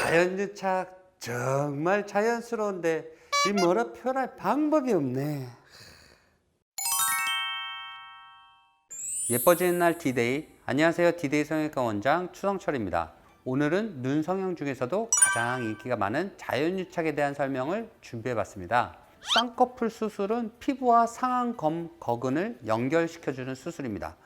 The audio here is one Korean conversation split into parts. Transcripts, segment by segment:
자연유착 정말 자연스러운데 이 뭐라 표현할 방법이 없네. 예뻐지는 날 디데이. 안녕하세요, 디데이 성형외과 원장 추성철입니다. 오늘은 눈 성형 중에서도 가장 인기가 많은 자연유착에 대한 설명을 준비해봤습니다. 쌍꺼풀 수술은 피부와 상안검 거근을 연결시켜주는 수술입니다.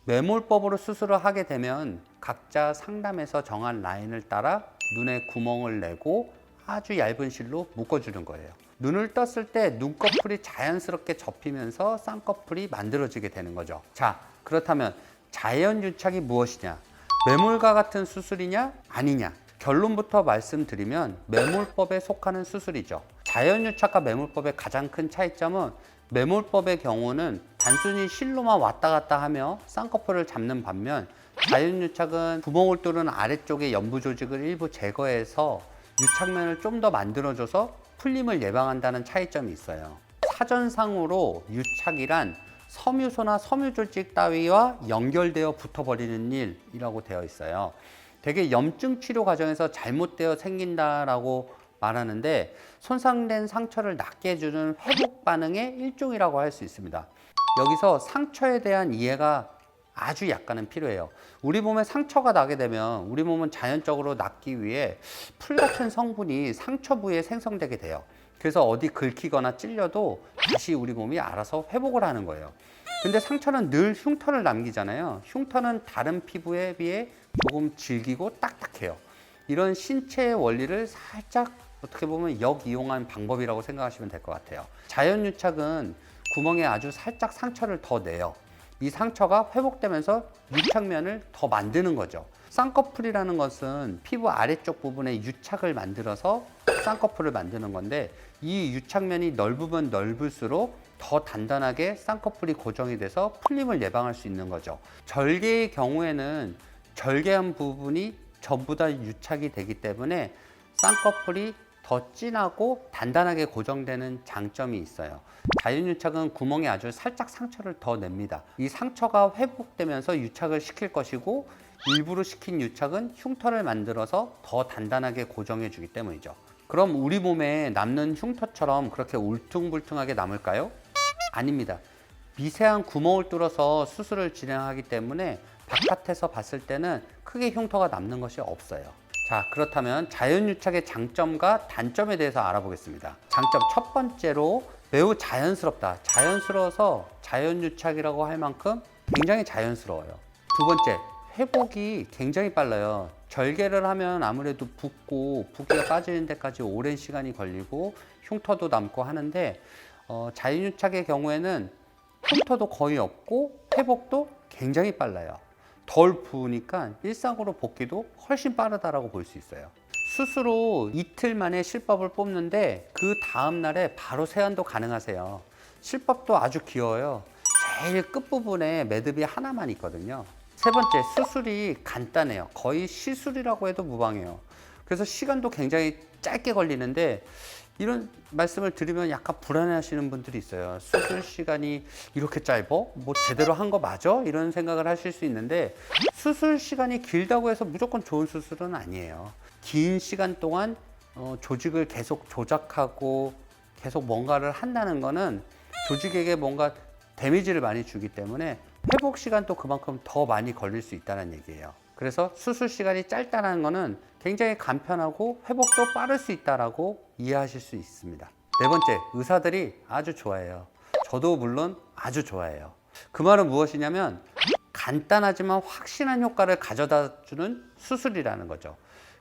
매몰법으로 수술을 하게 되면 각자 상담에서 정한 라인을 따라 눈에 구멍을 내고 아주 얇은 실로 묶어주는 거예요. 눈을 떴을 때 눈꺼풀이 자연스럽게 접히면서 쌍꺼풀이 만들어지게 되는 거죠. 자, 그렇다면 자연유착이 무엇이냐? 매몰과 같은 수술이냐? 아니냐? 결론부터 말씀드리면 매몰법에 속하는 수술이죠. 자연유착과 매몰법의 가장 큰 차이점은 매몰법의 경우는 단순히 실로만 왔다 갔다 하며 쌍꺼풀을 잡는 반면 자연유착은 구멍을 뚫은 아래쪽의 연부 조직을 일부 제거해서 유착면을 좀 더 만들어줘서 풀림을 예방한다는 차이점이 있어요. 사전상으로 유착이란 섬유소나 섬유조직 따위와 연결되어 붙어버리는 일이라고 되어 있어요. 되게 염증 치료 과정에서 잘못되어 생긴다라고 말하는데 손상된 상처를 낫게 해주는 회복 반응의 일종이라고 할 수 있습니다. 여기서 상처에 대한 이해가 아주 약간은 필요해요. 우리 몸에 상처가 나게 되면 우리 몸은 자연적으로 낫기 위해 풀 같은 성분이 상처 부위에 생성되게 돼요. 그래서 어디 긁히거나 찔려도 다시 우리 몸이 알아서 회복을 하는 거예요. 근데 상처는 늘 흉터를 남기잖아요. 흉터는 다른 피부에 비해 조금 질기고 딱딱해요. 이런 신체의 원리를 살짝 어떻게 보면 역이용한 방법이라고 생각하시면 될 것 같아요. 자연유착은 구멍에 아주 살짝 상처를 더 내요. 이 상처가 회복되면서 유착면을 더 만드는 거죠. 쌍꺼풀이라는 것은 피부 아래쪽 부분에 유착을 만들어서 쌍꺼풀을 만드는 건데 이 유착면이 넓으면 넓을수록 더 단단하게 쌍꺼풀이 고정이 돼서 풀림을 예방할 수 있는 거죠. 절개의 경우에는 절개한 부분이 전부 다 유착이 되기 때문에 쌍꺼풀이 더 진하고 단단하게 고정되는 장점이 있어요. 자연유착은 구멍에 아주 살짝 상처를 더 냅니다. 이 상처가 회복되면서 유착을 시킬 것이고 일부러 시킨 유착은 흉터를 만들어서 더 단단하게 고정해 주기 때문이죠. 그럼 우리 몸에 남는 흉터처럼 그렇게 울퉁불퉁하게 남을까요? 아닙니다. 미세한 구멍을 뚫어서 수술을 진행하기 때문에 바깥에서 봤을 때는 크게 흉터가 남는 것이 없어요. 자, 그렇다면 자연유착의 장점과 단점에 대해서 알아보겠습니다. 장점 첫 번째로 매우 자연스럽다. 자연스러워서 자연유착이라고 할 만큼 굉장히 자연스러워요. 두 번째, 회복이 굉장히 빨라요. 절개를 하면 아무래도 붓고 붓기가 빠지는 데까지 오랜 시간이 걸리고 흉터도 남고 하는데 자연유착의 경우에는 흉터도 거의 없고 회복도 굉장히 빨라요. 덜 부으니까 일상으로 복귀도 훨씬 빠르다라고 볼 수 있어요. 수술 후 이틀 만에 실밥을 뽑는데 그 다음 날에 바로 세안도 가능하세요. 실밥도 아주 귀여워요. 제일 끝부분에 매듭이 하나만 있거든요. 세 번째, 수술이 간단해요. 거의 시술이라고 해도 무방해요. 그래서 시간도 굉장히 짧게 걸리는데 이런 말씀을 드리면 약간 불안해 하시는 분들이 있어요. 수술 시간이 이렇게 짧아? 뭐 제대로 한 거 맞아? 이런 생각을 하실 수 있는데 수술 시간이 길다고 해서 무조건 좋은 수술은 아니에요. 긴 시간 동안 조직을 계속 조작하고 계속 뭔가를 한다는 거는 조직에게 뭔가 데미지를 많이 주기 때문에 회복 시간도 그만큼 더 많이 걸릴 수 있다는 얘기예요. 그래서 수술 시간이 짧다는 거는 굉장히 간편하고 회복도 빠를 수 있다라고 이해하실 수 있습니다. 네 번째, 의사들이 아주 좋아해요. 저도 물론 아주 좋아해요. 그 말은 무엇이냐면 간단하지만 확실한 효과를 가져다 주는 수술이라는 거죠.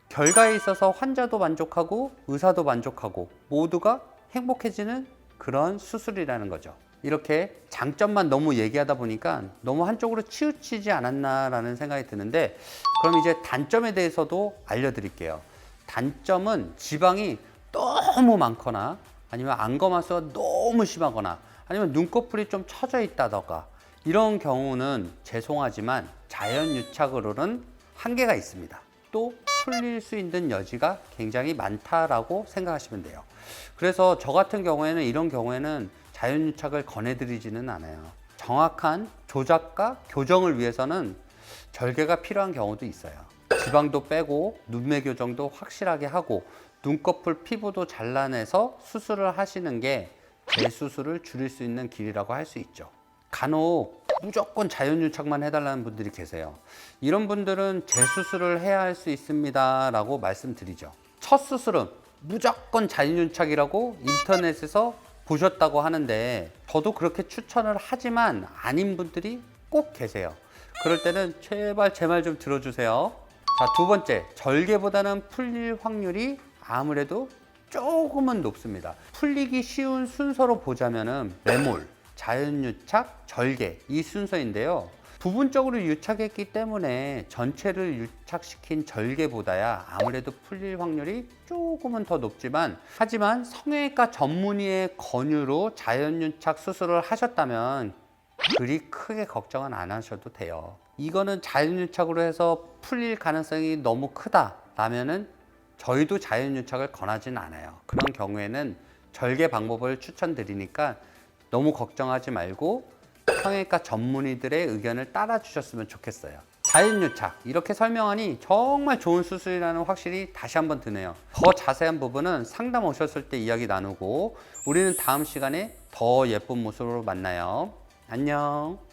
결과에 있어서 환자도 만족하고 의사도 만족하고 모두가 행복해지는 그런 수술이라는 거죠. 이렇게 장점만 너무 얘기하다 보니까 너무 한쪽으로 치우치지 않았나라는 생각이 드는데 그럼 이제 단점에 대해서도 알려드릴게요. 단점은 지방이 너무 많거나 아니면 안검하수가 너무 심하거나 아니면 눈꺼풀이 좀 처져 있다던가 이런 경우는 죄송하지만 자연유착으로는 한계가 있습니다. 또 풀릴 수 있는 여지가 굉장히 많다라고 생각하시면 돼요. 그래서 저 같은 경우에는 이런 경우에는 자연유착을 권해드리지는 않아요. 정확한 조작과 교정을 위해서는 절개가 필요한 경우도 있어요. 지방도 빼고 눈매 교정도 확실하게 하고 눈꺼풀 피부도 잘라내서 수술을 하시는 게 재수술을 줄일 수 있는 길이라고 할 수 있죠. 간혹 무조건 자연유착만 해달라는 분들이 계세요. 이런 분들은 재수술을 해야 할 수 있습니다 라고 말씀드리죠. 첫 수술은 무조건 자연유착이라고 인터넷에서 보셨다고 하는데 저도 그렇게 추천을 하지만 아닌 분들이 꼭 계세요. 그럴 때는 제발 제 말 좀 들어주세요. 자, 두 번째, 절개보다는 풀릴 확률이 아무래도 조금은 높습니다. 풀리기 쉬운 순서로 보자면은 매몰, 자연유착, 절개 이 순서인데요. 부분적으로 유착했기 때문에 전체를 유착시킨 절개보다야 아무래도 풀릴 확률이 조금은 더 높지만, 하지만 성형외과 전문의의 권유로 자연유착 수술을 하셨다면 그리 크게 걱정은 안 하셔도 돼요. 이거는 자연유착으로 해서 풀릴 가능성이 너무 크다 라면은 저희도 자연유착을 권하진 않아요. 그런 경우에는 절개 방법을 추천드리니까 너무 걱정하지 말고 성형외과 전문의들의 의견을 따라 주셨으면 좋겠어요. 자연유착 이렇게 설명하니 정말 좋은 수술이라는 확실히 다시 한번 드네요. 더 자세한 부분은 상담 오셨을 때 이야기 나누고 우리는 다음 시간에 더 예쁜 모습으로 만나요. 안녕.